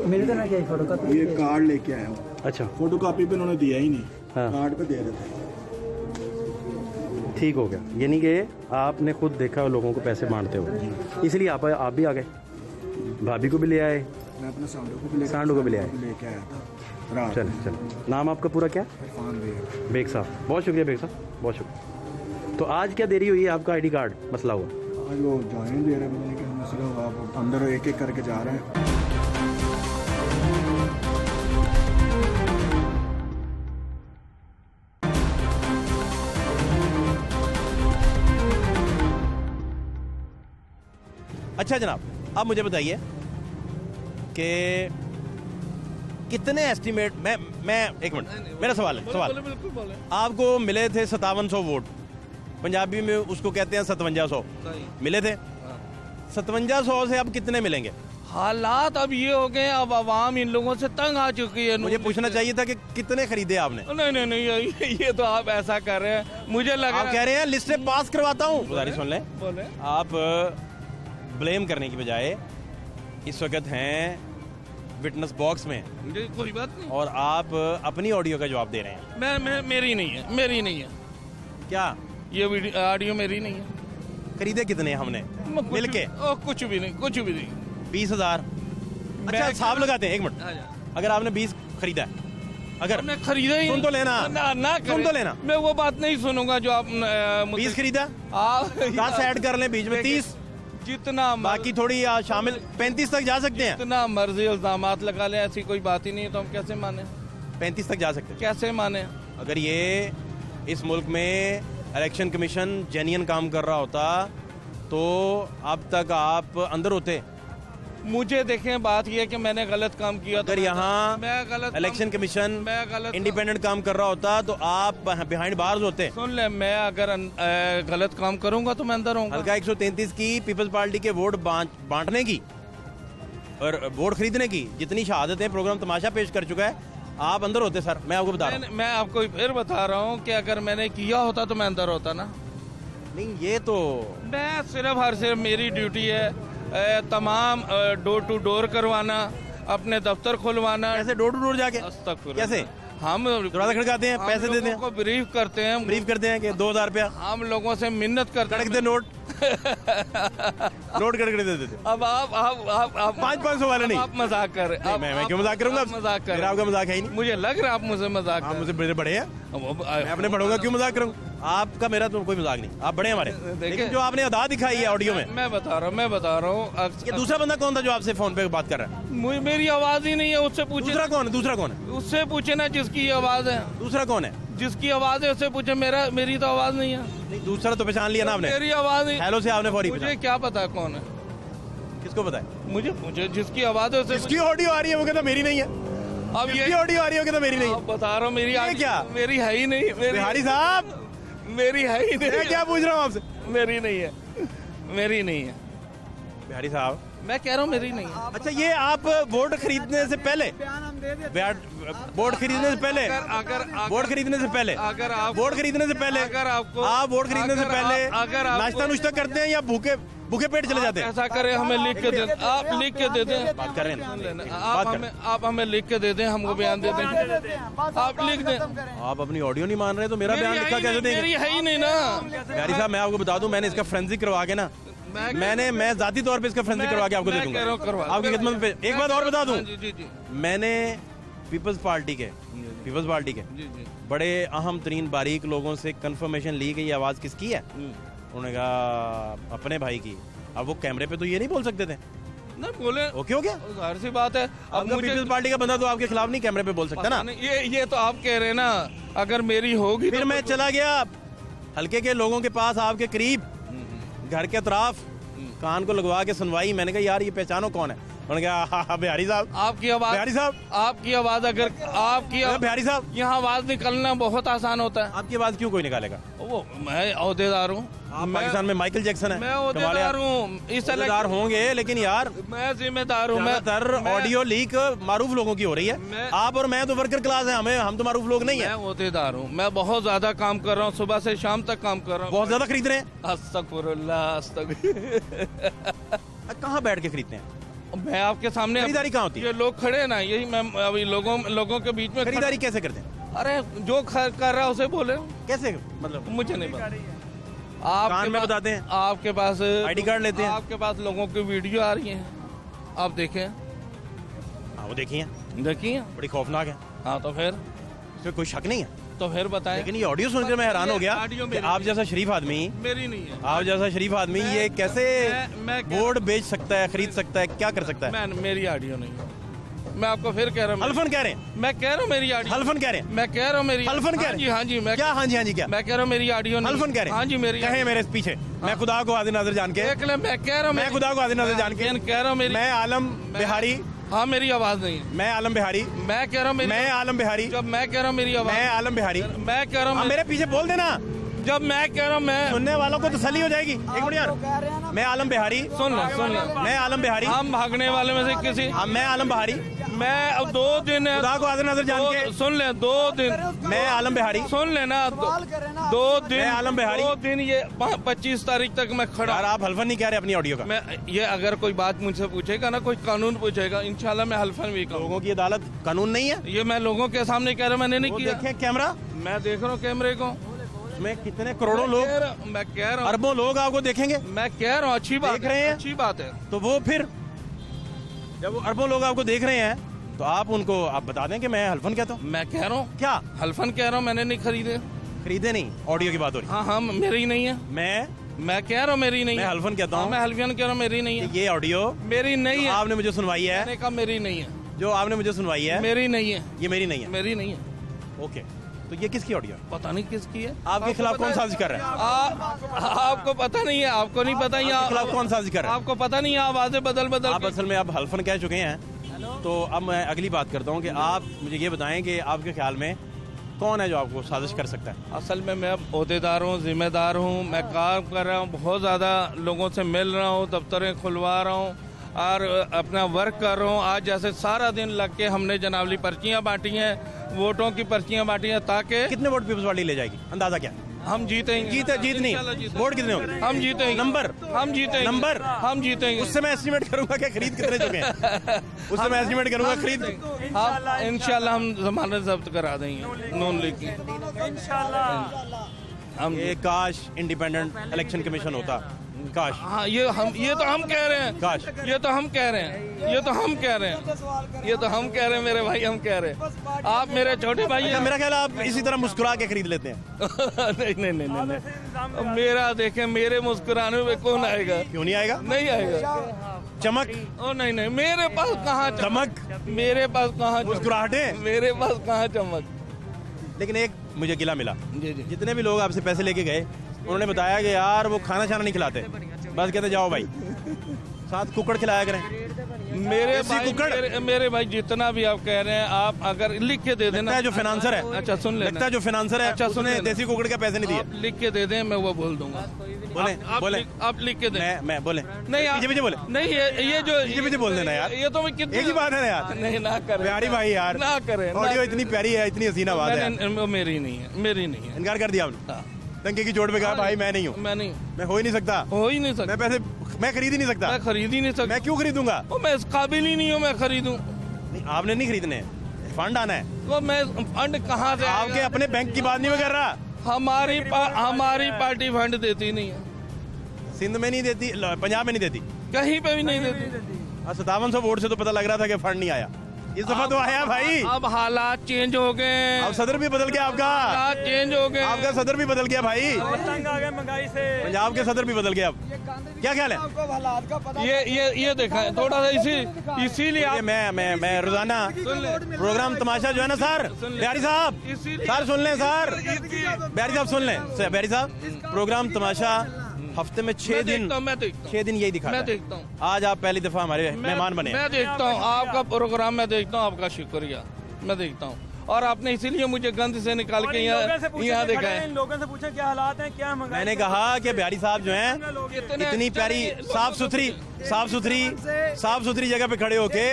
मिलते ना क्या फोटो का? ये कार्ड लेके आया हूँ। अच्छा, फोटो कॉपी पे उन्होंने दिया ही नहीं, हाँ। कार्ड पे दे रहे थे। ठीक हो गया, यानी कि आपने खुद देखा लोगों को पैसे बांटते हो, इसलिए आप भी आ गए, भाभी को भी ले आए, मैं अपने सांडू को भी लेके आया था रात। चलो चलो, नाम आपका पूरा क्या? इरफान बेग। बेग साहब, बहुत शुक्रिया बेग साहब, बहुत शुक्रिया। तो आज क्या देरी हुई है, आपका आईडी कार्ड मसला हुआ? आज वो जाने दे रहे हैं, कि मसला हुआ, आप अंदर एक एक करके जा रहे हैं। अच्छा जनाब, आप मुझे बताइए कि कितने एस्टिमेट, मैं एक मिनट, मेरा सवाल है, सवाल आपको मिले थे 5700 वोट, पंजाबी में उसको कहते हैं 5700 मिले थे। 5700 से अब कितने मिलेंगे? हालात अब ये हो गए, अब आवाम इन लोगों से तंग आ चुकी है। मुझे पूछना चाहिए था कि कितने खरीदे आपने? नहीं, ये तो आप ऐसा कर रहे हैं, मुझे लगा आप कह रहे हैं लिस्टें पास करवाता हूँ। गुजारिश सुन लें, बोले। आप ब्लेम करने की बजाय इस वक्त हैं विटनेस बॉक्स में, कोई बात नहीं, और आप अपनी ऑडियो का जवाब दे रहे हैं। मैं मेरी नहीं है क्या ये ऑडियो मेरी नहीं है। खरीदे कितने हमने मिलके? कुछ भी नहीं। 20,000। अच्छा हिसाब लगाते हैं, एक मिनट, अगर आपने 20 खरीदा है, अगर हमने खरीदा ही सुन तो लेना, ना सुन तो लेना, मैं वो बात नहीं सुनूंगा जो आप 20 खरीदा, आप 10 ऐड कर लें बीच में, 30, जितना बाकी थोड़ी शामिल, 35 तक जा सकते हैं। जितना मर्जी इल्जामात लगा ले, ऐसी कोई बात ही नहीं है, तो हम कैसे माने? 35 तक जा सकते हैं, कैसे माने? अगर ये इस मुल्क में इलेक्शन कमीशन जेन्युइन काम कर रहा होता तो अब तक आप अंदर होते। मुझे देखें, बात यह है कि मैंने गलत काम किया। अगर यहाँ इलेक्शन कमीशन इंडिपेंडेंट काम कर रहा होता तो आप बिहाइंड बार्स होते। सुन ले, मैं अगर गलत काम करूंगा तो मैं अंदर हूँ। हल्का 133 की पीपल्स पार्टी के वोट बांटने की और वोट खरीदने की जितनी शहादतें प्रोग्राम तमाशा पेश कर चुका है, आप अंदर होते सर। मैं आपको बता रहा हूँ, मैं आपको फिर बता रहा हूँ कि अगर मैंने किया होता तो मैं अंदर होता ना। नहीं, ये तो मैं सिर्फ मेरी ड्यूटी है तमाम डोर टू डोर करवाना, अपने दफ्तर खुलवाना। कैसे डोर टू डोर जाके? कैसे? हम दरवाजा खड़काते हैं, पैसे देते हैं, ब्रीफ करते हैं कि 2000 रुपया हम लोगों से मिन्नत करते हैं, कड़क दे नोट नोट कड़क दे देते। अब आप 500 वाले नहीं, आप मजाक कर रहे हैं। मैं क्यों मजाक करूंगा? मजाक कर रहे हैं, आपका मजाक है ही नहीं। मुझे लग रहा है आप मुझसे मजाक कर। मुझे बड़े हैं, मैं अपने बड़ों का क्यों मजाक करूँ? आपका मेरा तो कोई मजाक नहीं, आप बड़े हमारे। लेकिन जो आपने अदा दिखाई है ऑडियो में, मैं बता रहा हूँ। ये दूसरा बंदा कौन था जो आपसे फोन पे बात कर रहा है? मेरी आवाज ही नहीं है, उससे पूछे। दूसरा कौन है? उससे पूछे ना जिसकी आवाज है। दूसरा कौन है? जिसकी आवाज है उससे पूछे, मेरी तो आवाज नहीं है। नहीं, दूसरा तो पहचान लिया ना आपने? मेरी आवाज नहीं। हेलो से आपने फौरी मुझे क्या पता कौन है? किसको पता है? मुझे जिसकी आवाज है उससे। जिसकी ऑडियो आ रही है वो कहता मेरी नहीं है। अब ये ऑडियो आ रही है कहता मेरी नहीं है। बता रहा हूँ, मेरी क्या? मेरी है ही नहीं। बिहारी साहब, मेरी है ही नहीं। मैं क्या पूछ रहा हूँ आपसे? मेरी नहीं है। बिहारी साहब, मैं कह रहा हूँ मेरी नहीं है। अच्छा, ये आप वोट खरीदने से पहले वोट खरीदने से पहले वोट खरीदने से पहले अगर आप वोट खरीदने से पहले अगर आपको आप वोट खरीदने से पहले अगर नाश्ता नुश्ता करते हैं या भूखे भूखे पेट चले जाते हैं। ऐसा करें, हमें लिख के दे, आप लिख के दे दें, बात कर रहे हैं, आप हमें लिख के दे दें, हमको बयान दे दें, आप लिख दें। आप अपनी ऑडियो नहीं मान रहे तो मेरा बयान लिखा कैसे देंगे? मेरी है ही नहीं ना। बिहारी साहब मैं आपको बता दूं, मैंने इसका फोरेंसिक करवा के ना, मैं जाती तौर पे इसका फोरेंसिक करवा के आपको दे दूंगा आपकी खिदमत पे। एक बात और बता दूं, मैंने पीपल्स पार्टी के बड़े अहम तरीन बारीक लोगों से कंफर्मेशन ली कि ये आवाज किसकी है। उन्होंने कहा अपने भाई की। अब वो कैमरे पे तो ये नहीं बोल सकते थे ना, बोले ओके हो गया, जाहिर सी बात है। अब पीपल्स पार्टी का बंदा तो आपके खिलाफ नहीं कैमरे पे बोल सकता ना। ये तो आप कह रहे हैं ना, अगर मेरी होगी फिर मैं चला गया हल्के के लोगों के पास, आपके करीब, घर के अतराफ, कान को लगवा के सुनवाई। मैंने कहा यार ये पहचानो कौन है। उन्होंने कहा बिहारी साहब। आपकी आवाज, बिहारी साहब आपकी आवाज, अगर आपकी बिहारी साहब, यहाँ आवाज निकलना बहुत आसान होता है। आपकी आवाज क्यों कोई निकालेगा? वो मैं ओहदेदार हूँ, पाकिस्तान में माइकल जैक्सन है। मैं ओहदेदार हूँ, इस ओहदेदार होंगे, लेकिन यार मैं जिम्मेदार हूँ। ज्यादातर ऑडियो लीक मारूफ लोगों की हो रही है। आप और मैं तो वर्कर क्लास है, हम तो मारूफ लोग नहीं है। मैं ओहदेदार हूँ, मैं बहुत ज्यादा काम कर रहा हूँ, सुबह से शाम तक काम कर रहा हूँ। बहुत ज्यादा खरीद रहे हैं? अस्तगफुरुल्लाह, कहाँ बैठ के खरीदते हैं? मैं आपके सामने, खरीदारी कहाँ होती है? ये लोग खड़े हैं ना, यही मैं अभी लोगों के बीच में खरीदारी कैसे करते हैं? अरे जो कर रहा है उसे बोले। कैसे मतलब? मुझे नहीं पता। कान में बताते हैं? आपके पास आईडी कार्ड लेते हैं? आपके पास लोगों की वीडियो आ रही है, आप देखें। हाँ वो देखिए बड़ी खौफनाक है। हाँ तो फिर इसमें कोई शक नहीं है, तो फिर बताएं। लेकिन ये ऑडियो सुनकर मैं हैरान हो गया कि आप जैसा शरीफ आदमी, मेरी नहीं है, आप जैसा शरीफ आदमी ये कैसे बोर्ड बेच सकता है, खरीद सकता है, क्या कर सकता है? मेरी ऑडियो नहीं है। मैं आपको फिर कह रहा हूँ, हल्फन कह रहे हैं, मैं कह रहा हूँ मेरी ऑडियो, हल्फन कह रहे हैं, मैं कह रहा हूँ मेरी हल्फन कह रहे हैं। हाँ जी, मैं क्या? हाँ जी क्या? मैं कह रहा हूँ मेरी ऑडियो नहीं। हल्फन कह रहे हैं? हाँ जी मेरी कहे मेरे पीछे, मैं खुदा को आदि नजर जान के, मैं कह रहा हूँ, मैं खुदा को आदि नजर जान के कह रहा हूँ मेरी, मैं आलम बिहारी। हाँ मेरी आवाज नहीं है। मैं आलम बिहारी, मैं कह रहा हूँ मैं आलम बिहारी, जब मैं कह रहा हूँ मेरी आवाज, मैं आलम बिहारी, मैं कह रहा हूँ मेरे पीछे बोल देना। जब मैं कह रहा हूँ, मैं सुनने वालों को तसल्ली हो जाएगी। एक मिनट यार, मैं आलम बिहारी, सुन ले, मैं आलम बिहारी, हम भागने वाले में से किसी, मैं आलम बिहारी, मैं अब 2 दिन खुदा को आदि नजर जान के, सुन ले, 2 दिन मैं आलम बिहारी, सुन लेना, 2 दिन, मैं आलम बिहारी, 2 दिन, ये 25 तारीख तक मैं खड़ा। यार आप हल्फन नहीं कह रहे अपनी ऑडियो का। मैं ये अगर कोई बात मुझसे पूछेगा ना, कोई कानून पूछेगा, इंशाल्लाह मैं हल्फन भी कहूँगा। लोगों की अदालत कानून नहीं है, ये मैं लोगों के सामने कह रहा हूँ, मैंने नहीं किया। देखें कैमरा, मैं देख रहा हूँ कैमरे को, उसमें कितने करोड़ों लोग, मैं कह रहा हूँ, अरबों लोग आपको देखेंगे। मैं कह रहा हूँ अच्छी बात देख रहे हैं, अच्छी बात है। तो वो फिर जब वो अरबों लोग आपको देख रहे हैं तो आप उनको आप बता दें कि मैं हल्फन कहता हूँ। मैं कह रहा हूँ, क्या हल्फन कह रहा हूँ, मैंने नहीं खरीदे नहीं, ऑडियो की बात हो रही है। हाँ मेरी नहीं है। मैं कह रहा हूँ मेरी नहीं है। मैं हल्फन कहता हूँ, मैं हल्फन कह रहा हूँ मेरी नहीं है। ये ऑडियो मेरी नहीं है, आपने मुझे सुनवाई है। मैंने कहा मेरी नहीं है, जो आपने मुझे सुनवाई है मेरी नहीं है, ये मेरी नहीं है। मेरी नहीं है। ओके, तो ये किसकी ऑडियो? पता नहीं किसकी है। आपके खिलाफ कौन साजिश कर रहा है? आपको पता नहीं है, आपको नहीं पता, आपके खिलाफ कौन साजिश कर रहा है? आपको पता नहीं है, आवाजें बदल आप असल में आप हल्फन कह चुके हैं। तो अब मैं अगली बात करता हूँ कि आप मुझे ये बताएं कि आपके ख्याल में कौन है जो आपको साजिश कर सकता है? असल में मैं ओहदेदार हूँ, जिम्मेदार हूँ, मैं काम कर रहा हूँ, बहुत ज़्यादा लोगों से मिल रहा हूँ, दफ्तरें खुलवा रहा हूँ और अपना वर्क कर रहा हूँ। आज जैसे सारा दिन लग के हमने जनाबली पर्चियाँ बांटी हैं, वोटों की पर्चियाँ बांटी हैं, ताकि कितने वोट पीपल्स पार्टी ले जाएगी, अंदाजा क्या? हम जीतेंगे। जीत नहीं, वोट कितने होंगे? हम जीतेंगे। नंबर हम जीतेंगे। नंबर हम जीतेंगे। उससे मैं एस्टिमेट करूंगा कि खरीद कितने चुके हैं। उससे मैं एस्टिमेट करूंगा खरीद। इंशाल्लाह हम जमानत जब्त करा देंगे नून लीग की। हम ये काश इंडिपेंडेंट इलेक्शन कमीशन होता, काश। हाँ ये तो हम कह रहे हैं, काश ये तो हम कह रहे हैं, ये तो हम कह रहे हैं, ये तो हम कह रहे हैं मेरे भाई, हम कह रहे हैं। आप मेरे छोटे भाई हैं। मेरा ख्याल आप इसी तरह मुस्कुरा के खरीद लेते हैं। नहीं, मेरा देखें, मेरे मुस्कुराने में कौन आएगा? क्यों नहीं आएगा? नहीं आएगा। चमक? ओ नहीं, मेरे पास कहाँ चमक, मेरे पास कहाँ मुस्कुराहटे, मेरे पास कहाँ चमक। लेकिन एक मुझे गिला मिला, जी जी, जितने भी लोग आपसे पैसे लेके गए उन्होंने बताया कि यार वो खाना शाना नहीं खिलाते, बस कहते जाओ भाई, साथ कुकड़ खिलाया करें। मेरे भाई जितना भी आप कह रहे हैं, आप अगर लिख के दे देना। जो फाइनेंसर है, अच्छा सुन लेना, लगता है जो फाइनेंसर है, अच्छा उसने देसी कुकड़ के पैसे नहीं दिए। आप लिख के दे दें, मैं वो बोल दूंगा। बोले आप लिख के दें। मैं बोले नहीं, पीछे बोले नहीं, ये जो पीछे बोल देना यार, ये तो मैं कितनी एक ही बात है ना यार। नहीं, ना करें प्यारी भाई यार, ना करें। ऑडियो इतनी प्यारी है, इतनी हसीन आवाज है। मेरी नहीं है, मेरी नहीं है। इनकार कर दिया आपने, टंकी की चोट पे कहा भाई मैं नहीं हूँ, मैं नहीं, मैं हो ही नहीं सकता, हो ही नहीं सकता। मैं पैसे मैं खरीद ही नहीं सकता। मैं खरीद ही नहीं सकता। मैं क्यों खरीदूंगा? वो मैं इस काबिल ही नहीं हूँ मैं खरीदूं। नहीं, आपने नहीं खरीदने, फंड आना है। वो मैं फंड कहाँ से आपके आएगा? अपने बैंक की बात नहीं मैं कर रहा। हमारी पार्टी फंड देती नहीं है, सिंध में नहीं देती, पंजाब में नहीं देती, कहीं पे भी नहीं देती। 5700 वोट से तो पता लग रहा था कि फंड नहीं आया। इस दफा तो आया भाई। अब हालात चेंज हो गए, अब सदर भी बदल गया आपका, हालात चेंज हो गए, आपका सदर भी बदल गया भाई, तंग आ गए महंगाई से। पंजाब के सदर भी बदल गया। अब क्या ख्याल है? ये देखा है थोड़ा सा इसीलिए ये मैं रोजाना प्रोग्राम तमाशा जो है ना सर, बिहारी साहब सर सुन लें, सर बिहारी साहब सुन लें, सर बिहारी साहब प्रोग्राम तमाशा हफ्ते में 6 दिन, मैं देखता हूँ 6 दिन यही दिखाता मैं है। देखता हूँ, आज आप पहली दफा हमारे मेहमान बने। मैं देखता हूँ आपका प्रोग्राम, मैं देखता हूँ, आपका शुक्रिया, मैं देखता हूँ। और आपने इसीलिए मुझे गंद से निकाल के यहाँ देखा है। लोगों से पूछे क्या हालात हैं, क्या महंगाई। मैंने कहा कि बिहारी साहब जो हैं इतनी प्यारी साफ सुथरी जगह पे खड़े होके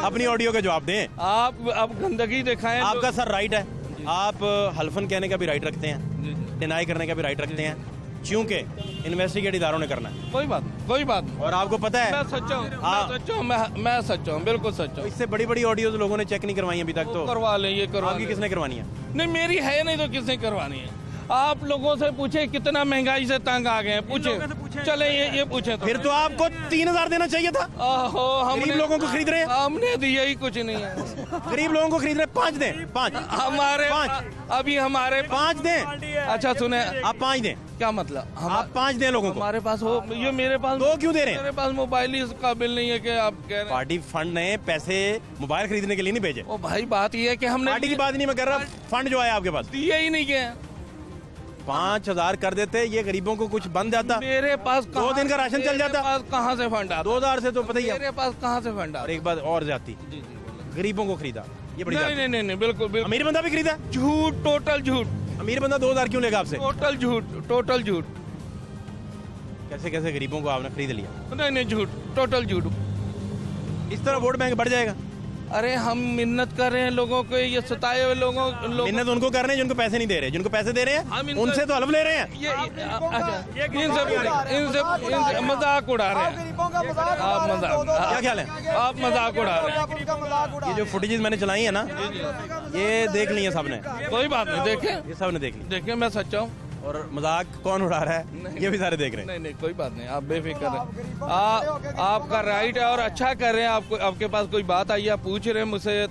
अपनी ऑडियो का जवाब दें। आप अब गंदगी दिखाएं। आपका सर राइट है, आप हल्फन कहने का भी राइट रखते हैं, डिनाई करने का भी राइट रखते हैं, क्योंकि इन्वेस्टिगेट इदारों ने करना है। कोई बात नहीं। और आपको पता है मैं सच्चा बिल्कुल सच्चा हूँ। इससे बड़ी बड़ी ऑडियोज लोगों ने चेक नहीं करवाई अभी तक। तो करवा लें, ये करवा आपकी लें। किसने करवानी है? नहीं मेरी है नहीं तो किसने करवानी है? आप लोगों से पूछे कितना महंगाई से तंग आ गए हैं, पूछे। चले ये पूछे तो फिर तो आपको 3000 देना चाहिए था। आहो, गरीब लोगों को खरीद रहे हैं, हमने दिया ही कुछ नहीं है। गरीब लोगों को खरीद रहे हैं। 5 दें, 5 हमारे 5 अभी हमारे 5 दें। अच्छा सुने, आप 5 दें, क्या मतलब? आप 5 दें लोगों को। हमारे पास हो, ये मेरे पास 2 क्यों दे रहे हैं? मेरे पास मोबाइल ही इस काबिल नहीं है कि आप कह रहे हैं। पार्टी फंड ने पैसे मोबाइल खरीदने के लिए नहीं भेजे। ओ भाई बात ये है कि हमने पार्टी की बात नहीं मैं कर रहा, फंड जो आया आपके पास दिए ही नहीं गए। 5000 कर देते, ये गरीबों को कुछ बन जाता, मेरे पास 2 दिन का राशन चल जाता। मेरे पास कहाँ से फंड आता? 2000 से तो पता ही है। मेरे पास कहाँ से फंड और आता? एक बात और जाती, गरीबों को खरीदा, ये बड़ी जाती। नहीं बिल्कुल अमीर बंदा भी खरीदा। झूठ, टोटल झूठ। अमीर बंदा 2000 क्यों लेगा आपसे? टोटल झूठ। कैसे कैसे गरीबों को आपने खरीद लिया? नहीं झूठ, टोटल झूठ। इस तरह वोट बैंक बढ़ जाएगा। अरे हम मिन्नत कर रहे हैं लोगों को, ये सताए हुए लोगों मिन्नत उनको कर रहे हैं जिनको पैसे नहीं दे रहे, जिनको पैसे दे रहे हैं उनसे तो हलफ ले रहे हैं। इनसे मजाक उड़ा रहे हैं आप। क्या ख्याल है? आप मजाक उड़ा रहे हैं। ये जो फुटेजेस मैंने चलाई है ना, ये देख ली है सबने। कोई बात नहीं, देखे ये सबने देख ली। देखिए मैं सच्चा हूँ। और मजाक कौन उड़ा रहा है ये भी सारे देख रहे हैं। नहीं कोई बात नहीं, आप बेफिक्र रहें। आपका राइट है और अच्छा कर रहे हैं। आपको आपके पास कोई बात आई, आप पूछ रहे हैं मुझसे,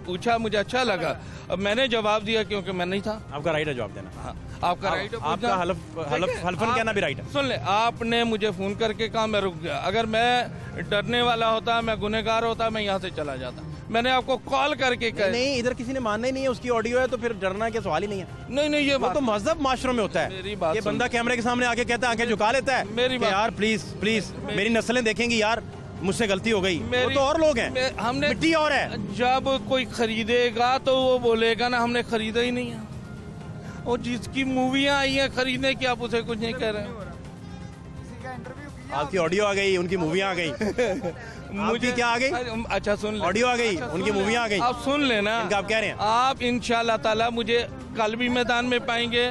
पूछा, मुझे अच्छा लगा, अब मैंने जवाब दिया क्योंकि मैं नहीं था। आपका राइट है जवाब देना। हाँ, आपका राइट है। आपका हल्फन कहना भी राइट है। सुन ले, आपने मुझे फोन करके कहा, मैं रुक गया। अगर मैं डरने वाला होता, मैं गुनहगार होता, मैं यहाँ से चला जाता। मैंने आपको कॉल करके कहा। नहीं इधर किसी ने मानना ही नहीं है, उसकी ऑडियो है तो फिर डरना के सवाल ही नहीं है। नहीं ये वो तो मजहब माशरों में होता है। मेरी बात ये बंदा कैमरे के सामने आके कहता है, आंखें झुका लेता है, मेरी बात, यार प्लीज मेरी नस्लें देखेंगी यार, मुझसे गलती हो गई। वो तो और लोग हैं, हमने मिट्टी और है। जब कोई खरीदेगा तो वो बोलेगा ना हमने खरीदा ही नहीं है। और जिसकी मूवियाँ आई हैं खरीदने की, आप उसे कुछ नहीं कह रहे हैं। आपकी ऑडियो आ गई, उनकी मूवियाँ आ गई। मुझे क्या आ गई? अच्छा सुन ले, ऑडियो आ गई, उनकी मूवियाँ आ गई। आप सुन लेना, आप कह रहे हैं आप इंशाल्लाह ताला मुझे कल भी मैदान में पाएंगे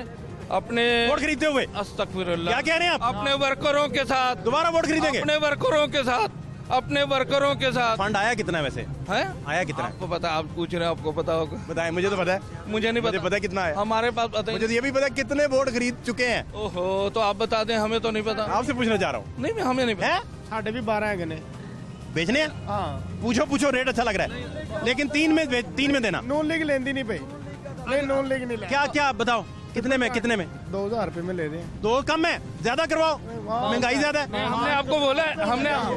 अपने वोट खरीदते हुए। अस्तगफिरुल्लाह, क्या कह रहे हैं आप? अपने वर्करों के साथ दोबारा वोट खरीदेंगे? अपने वर्करों के साथ। फंड आया कितना वैसे? है आया कितना? आपको पता, आप पूछ रहे हैं, आपको पता होगा। बताए, मुझे तो पता है। मुझे नहीं मुझे पता है कितना है। हमारे पास पता मुझे तो ये भी पता है कितने वोट खरीद चुके हैं। ओहो, तो आप बता दें, हमें तो नहीं पता। आपसे पूछना चाह रहा हूँ। नहीं हमें नहीं पता। साढ़े भी 12 है गने बेचने हैं? हाँ। पूछो रेट अच्छा लग रहा है, लेकिन 3 में देना। नॉन लीग लेंदी नहीं भाई, नहीं नॉन लीग नहीं। क्या बताओ कितने में? 2000 रुपए में ले रहे हैं। 2 कम है, ज्यादा करवाओ, महंगाई ज्यादा है। हमने आपको बोला है,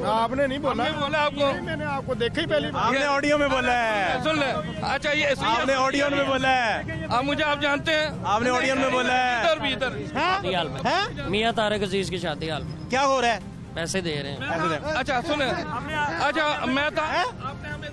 आपने नहीं बोला, आपको मैंने आपको देखा ही पहले। आपने ऑडियो में बोला है। सुन ले, अच्छा ये आपने ऑडियो में बोला है। आप मुझे आप जानते हैं, आपने ऑडियो में बोला है। इधर मियाँ तारिक अजीज की शादी हाल में क्या हो रहा है? पैसे दे रहे हैं। अच्छा सुने, अच्छा मैं था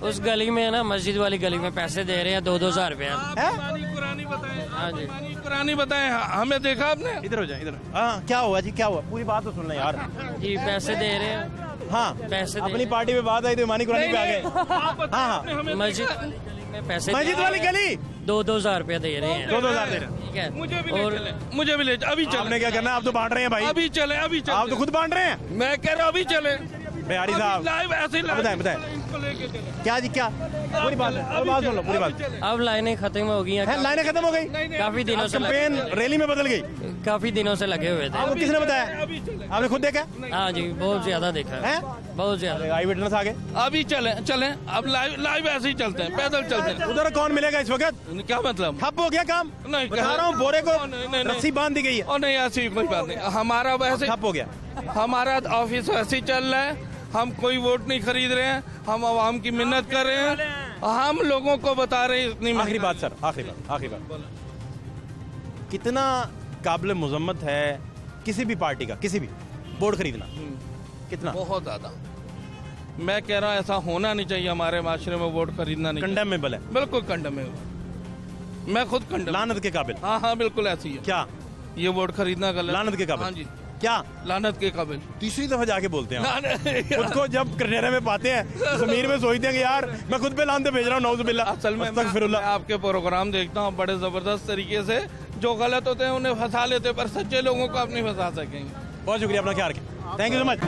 उस गली में ना, मस्जिद वाली गली में पैसे दे रहे हैं 2-2 रुपया। कुरानी बताए। हाँ जी, कुरानी बताए, हमें देखा आपने? इधर हो जाए, इधर। हाँ क्या हुआ जी, क्या हुआ? पूरी बात तो सुन लें यार। जी पैसे दे रहे हैं। हाँ पैसे अपनी पार्टी में बात आई तो ईमानी कुरानी पे आ गए। हाँ मस्जिद में पैसे, मस्जिद वाली गली 2-2 रुपया दे रहे हैं। 2-2 हज़ार दे रहे हैं। ठीक है मुझे भी ले चले, मुझे भी ले अभी चले। आपने क्या करना है? आप तो बांट रहे हैं भाई, अभी चले, अभी चले। आप तो खुद बांट रहे हैं। मैं कह रहा हूँ अभी चले। बिहारी साहब लाइव ऐसे बताएं बताएं इनको लेके चले। क्या जी, क्या पूरी बात सुन लो, पूरी बात अब लाइनें खत्म हो गई है। हैं, लाइनें खत्म हो गई, काफी दिनों से कैंपेन रैली में बदल गई। काफी दिनों से लगे हुए थे। आपको किसने बताया? अभी चले, आपने खुद देखा हाँ जी, बहुत ज्यादा देखा है, है? बहुत ज्यादा। आई विटनेस आ गए। अभी चले चले। अब लाइव ऐसे ही चलते हैं, पैदल चलते हैं। उधर कौन मिलेगा इस वक्त? क्या मतलब? ठप हो गया काम। नहीं, बता रहा हूँ, बोरे को नहीं, रस्सी बांध दी गई है और नहीं, ऐसी कोई बात नहीं। हमारा वैसे ठप हो गया। हमारा ऑफिस वैसे ही चल रहा है। हम कोई वोट नहीं खरीद रहे हैं, हम आवाम की मिन्नत कर रहे हैं, हम लोगों को बता रहे हैं इतनी। आखिरी बात सर, आखिरी बात, कितना काबिल मुजम्मत है किसी भी पार्टी का, किसी भी वोट खरीदना? कितना? बहुत ज्यादा। मैं कह रहा हूँ ऐसा होना नहीं चाहिए हमारे माशरे में, वोट खरीदना नहीं। कंडेमेबल है, बिल्कुल कंडेमेबल। मैं खुद कंडेम। लानत के काबिल। हाँ बिल्कुल ऐसी है। क्या ये वोट खरीदना गलत? लानत के काबिल। हाँ जी, क्या लानत के काबिल। तीसरी दफा जाके बोलते हैं ना, नहीं, खुद को जब कटहरे में पाते हैं, जमीर में सोचते हैं कि यार मैं खुद पे लानते भेज रहा हूँ, नौजुबिल्लाह। असल में मैं आपके प्रोग्राम देखता हूँ बड़े जबरदस्त तरीके से। जो गलत होते हैं उन्हें फंसा लेते हैं, पर सच्चे लोगों को आप नहीं फंसा सकेंगे। बहुत शुक्रिया, अपना ख्याल रखें। Thank you so much.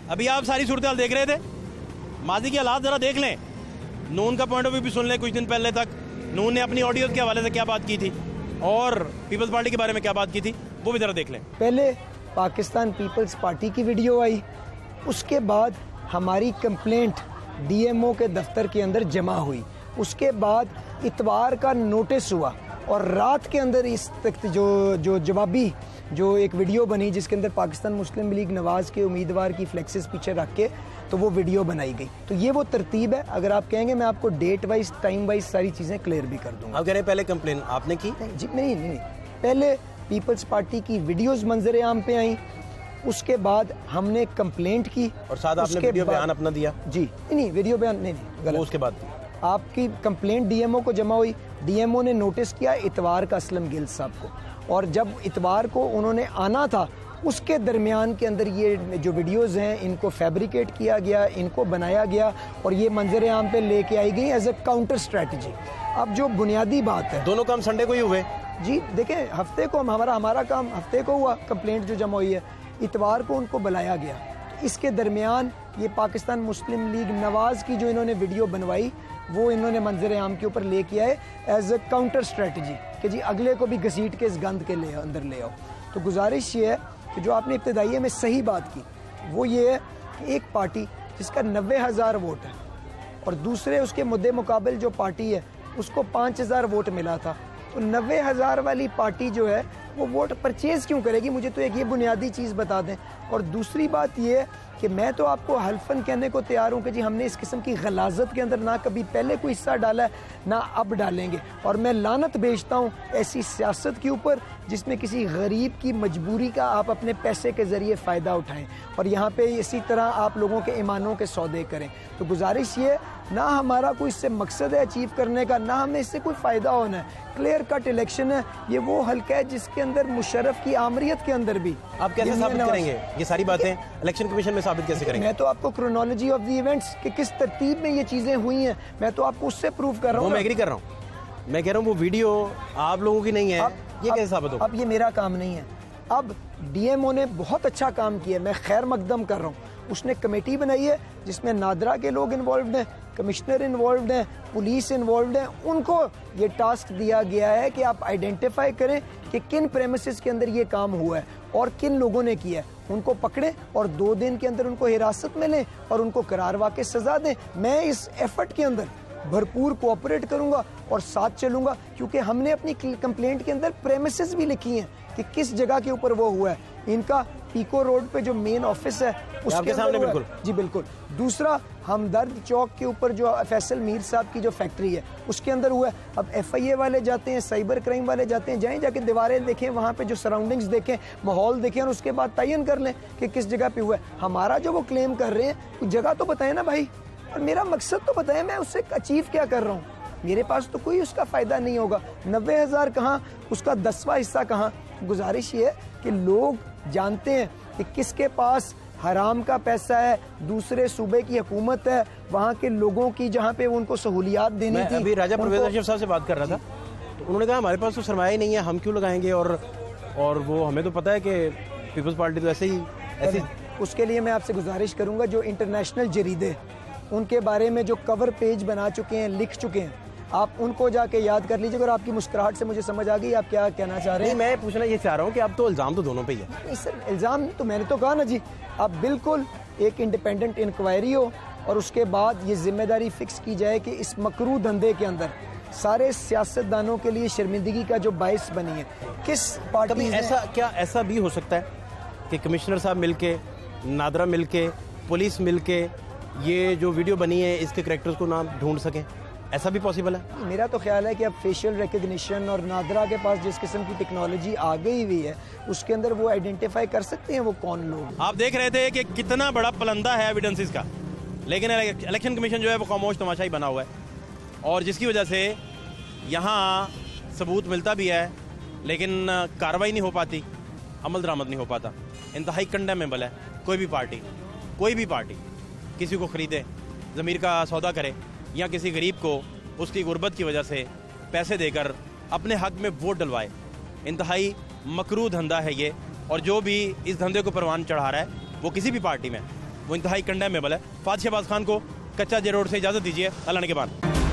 अभी आप सारी सूरत हाल देख रहे थे, माजी के हालात जरा देख लें, नून का पॉइंट ऑफ व्यू भी सुन लें। कुछ दिन पहले तक नून ने अपनी ऑडियो के हवाले से क्या बात की थी और पीपल्स पार्टी के बारे में क्या बात की थी, वो भी जरा देख लें। पहले पाकिस्तान पीपल्स पार्टी की वीडियो आई, उसके बाद हमारी कंप्लेंट डीएमओ के दफ्तर के अंदर जमा हुई, उसके बाद इतवार का नोटिस हुआ और रात के अंदर इस तक जो जवाबी जो एक वीडियो बनी जिसके अंदर पाकिस्तान मुस्लिम लीग नवाज के उम्मीदवार की फ्लेक्सेस पीछे रख के तो वो वीडियो बनाई गई। तो ये वो तरतीब है। अगर आप कहेंगे मैं आपको डेट वाइज टाइम वाइज सारी चीज़ें क्लियर भी कर दूंगा। आप कह रहे हैं पहले कंप्लेन आपने की? जी नहीं, पहले पीपल्स पार्टी की वीडियोस मंजर आम पे आई, उसके बाद हमने कंप्लेंट की और साथ आपने वीडियो बयान अपना दिया। जी नहीं, वीडियो बयान नहीं गलत। उसके बाद आपकी कंप्लेंट डीएमओ को जमा हुई, डीएमओ ने नोटिस किया इतवार का असलम गिल साहब को, और जब इतवार को उन्होंने आना था उसके दरमियान के अंदर ये जो वीडियोस हैं इनको फैब्रिकेट किया गया, इनको बनाया गया और ये मंजर आम पे लेके आई गई एज ए काउंटर स्ट्रेटजी। अब जो बुनियादी बात है, दोनों काम संडे को ही हुए जी। देखें, हफ्ते को हमारा काम हफ्ते को हुआ, कंप्लेंट जो जमा हुई है, इतवार को उनको बुलाया गया। इसके दरमियान ये पाकिस्तान मुस्लिम लीग नवाज की जो इन्होंने वीडियो बनवाई वो इन्होंने मंजर आम के ऊपर लेके आए एज ए काउंटर स्ट्रेटजी कि जी अगले को भी घसीट के इस गंद के अंदर ले आओ। तो गुजारिश ये है कि जो आपने इब्तदाइये में सही बात की वो ये है कि एक पार्टी जिसका 90,000 वोट है और दूसरे उसके मुद्दे मुकाबिल जो पार्टी है उसको 5,000 वोट मिला था, तो 90,000 वाली पार्टी जो है वो वोट परचेज क्यों करेगी? मुझे तो एक ये बुनियादी चीज़ बता दें। और दूसरी बात ये है कि मैं तो आपको हल्फन कहने को तैयार हूँ कि जी हमने इस किस्म की गलाजत के अंदर ना कभी पहले कोई हिस्सा डाला है ना अब डालेंगे, और मैं लानत भेजता हूँ ऐसी सियासत के ऊपर जिसमें किसी गरीब की मजबूरी का आप अपने पैसे के ज़रिए फ़ायदा उठाएं और यहाँ पे इसी तरह आप लोगों के ईमानों के सौदे करें। तो गुजारिश ये, ना हमारा कोई इससे मकसद है अचीव करने का, ना हमें इससे कोई फ़ायदा होना है। क्लियर कट इलेक्शन है, ये वो हल्का है जिसके अंदर मुशर्रफ की आमरीत के अंदर भी। आप कैसे साबित करेंगे ये सारी बातें? इलेक्शन कमीशन में साबित कैसे करेंगे? मैं तो आपको क्रोनोलॉजी ऑफ द इवेंट्स कि किस तरतीब में ये चीज़ें हुई हैं मैं तो आपको उससे प्रूव कर रहा हूँ। मैं एग्री कर रहा हूँ, मैं कह रहा हूँ वो वीडियो आप लोगों की नहीं है, ये कैसे साबित होगा? अब ये मेरा काम नहीं है। अब डीएमओ ने बहुत अच्छा काम किया, मैं खैर मकदम कर रहा हूँ। उसने कमेटी बनाई है जिसमें नादरा के लोग इन्वॉल्व हैं, कमिश्नर इन्वॉल्व हैं, पुलिस इन्वॉल्व हैं। उनको ये टास्क दिया गया है कि आप आइडेंटिफाई करें कि किन प्रेमिसेस के अंदर ये काम हुआ है और किन लोगों ने किया है, उनको पकड़ें और 2 दिन के अंदर उनको हिरासत में लें और उनको करार वाक़ई सज़ा दें। मैं इस एफर्ट के अंदर भरपूर कोऑपरेट करूंगा और साथ चलूंगा, क्योंकि हमने अपनी कंप्लेंट के अंदर प्रेमिसेस भी लिखी हैं कि किस जगह के ऊपर वो हुआ है। इनका पीको रोड पे जो मेन ऑफिस है उसके सामने बिल्कुल जी बिल्कुल। दूसरा, हमदर्द चौक के ऊपर जो फैसल मीर साहब की जो फैक्ट्री है उसके अंदर हुआ है। अब FIA वाले जाते हैं, साइबर क्राइम वाले जाते हैं, जाएं जाके दीवारें देखें, वहाँ पे जो सराउंडिंग्स देखें, माहौल देखें और उसके बाद तयन कर लें कि किस जगह पे हुआ है। हमारा जो वो क्लेम कर रहे हैं कुछ जगह तो बताएं ना भाई, और मेरा मकसद तो बताएं मैं उससे अचीव क्या कर रहा हूँ। मेरे पास तो कोई उसका फ़ायदा नहीं होगा। 90,000 कहाँ, उसका 10वां हिस्सा कहाँ। गुजारिश ये है कि कि लोग जानते हैं कि किसके पास हराम का पैसा है, दूसरे सूबे की हुकूमत है, वहाँ के लोगों की जहाँ पे उनको सहूलियात देनी मैं थी। अभी राजा परवेज अशरफ साहब से बात कर रहा था, तो उन्होंने कहा हमारे पास तो सरमाया ही नहीं है, हम क्यों लगाएंगे, और वो हमें तो पता है कि पीपल्स पार्टी तो ऐसे उसके लिए मैं आपसे गुजारिश करूंगा, जो इंटरनेशनल जरीदे उनके बारे में जो कवर पेज बना चुके हैं, लिख चुके हैं, आप उनको जाके याद कर लीजिए। और आपकी मुस्कुराहट से मुझे समझ आ गई आप क्या कहना चाह रहे हैं। मैं पूछना ये चाह रहा हूँ कि अब तो इल्ज़ाम तो दोनों पे ही है। नहीं सर, इल्ज़ाम तो मैंने तो कहा ना जी, आप बिल्कुल एक इंडिपेंडेंट इंक्वायरी हो और उसके बाद ये जिम्मेदारी फिक्स की जाए कि इस मकरू धंधे के अंदर सारे सियासतदानों के लिए शर्मिंदगी का जो बायस बनी है किस पार्टी ऐसा भी हो सकता है कि कमिश्नर साहब मिलके, नादरा मिलके, पुलिस मिलके ये जो वीडियो बनी है इसके करैक्टर्स को नाम ढूंढ सकें, ऐसा भी पॉसिबल है? मेरा तो ख्याल है कि अब फेशियल रिकग्निशन और नादरा के पास जिस किस्म की टेक्नोलॉजी आ गई हुई है उसके अंदर वो आइडेंटिफाई कर सकते हैं वो कौन लोग। आप देख रहे थे कि कितना बड़ा पलंदा है एविडेंसेस का, लेकिन इलेक्शन कमीशन जो है वो खामोश तमाशाई बना हुआ है, और जिसकी वजह से यहाँ सबूत मिलता भी है लेकिन कार्रवाई नहीं हो पाती, अमल दरामद नहीं हो पाता। इंतहाई कंडेमेबल है कोई भी पार्टी किसी को ख़रीदे, ज़मीर का सौदा करे या किसी गरीब को उसकी गुर्बत की वजह से पैसे देकर अपने हक में वोट डलवाए। इंतहाई मकरू धंधा है ये, और जो भी इस धंधे को परवान चढ़ा रहा है वो किसी भी पार्टी में वो इंतहाई कंडेमेबल है। फात शहबाज खान को कच्चा जे रोड से इजाज़त दीजिए। अल्लाह ने के बाद।